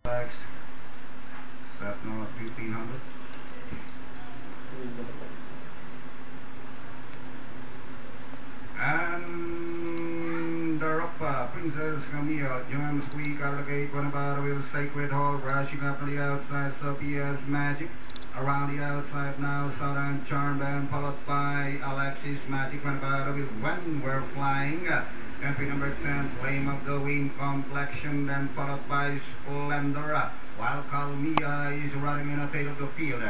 Next, set number 1500. And the Rupa, Princess Camille, Jones Week out of the gate, one about with Sacred Hall, rushing up to the outside, Sophia's Magic. Around the outside now, Southern Charm Band, followed by Alexis Magic, one about with When We're Flying. Entry number 10, Flame of the Wind Complexion, then followed by Splendor, while Calmia is running in the tail of the field.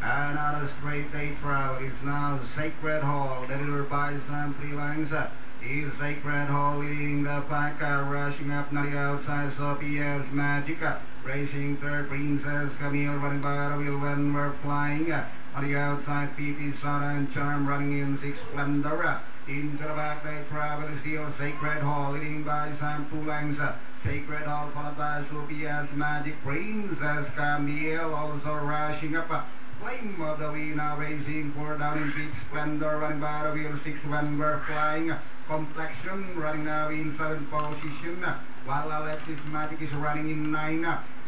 Another straight day trial is now Sacred Hall, delivered by Sam 3 lengths. Is Sacred Hall leading the pack, rushing up to the outside, Sophia's Magic. Racing third, Princess Camille, running by the wheel when we're flying. On the outside, PT Southern Charm, running in 6 Splendor. Into the back, they travel still Sacred Hall, leading by Sam 2 lengths. Sacred Hall followed by Sophia's Magic. Princess Camille also rushing up. Flame of the Wind now racing for down in 6 Splendor, running by the wheel 6 when we're flying. Complexion running now in 7th position, while Alexis Magic is running in 9.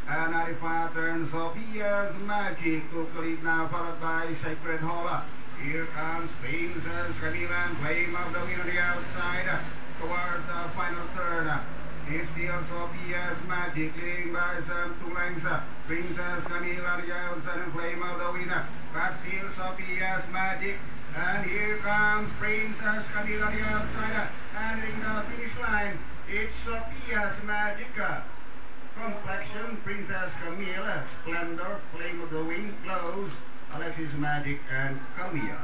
And 95 turns Sophia's Magic took the lead now, followed by Sacred Hall. Here comes Princess Camille and Flame of the Wind on the outside towards the final turn. It's still Sophia's Magic leading by some 2 lengths. Princess Camille on the outside and Flame of the Wind. But still Sophia's Magic. And here comes Princess Camille on the outside. And in the finish line, it's Sophia's Magic. Complexion, Princess Camille, Splendor, Flame of the Wind, Close, Alexis Magic, and Calmia.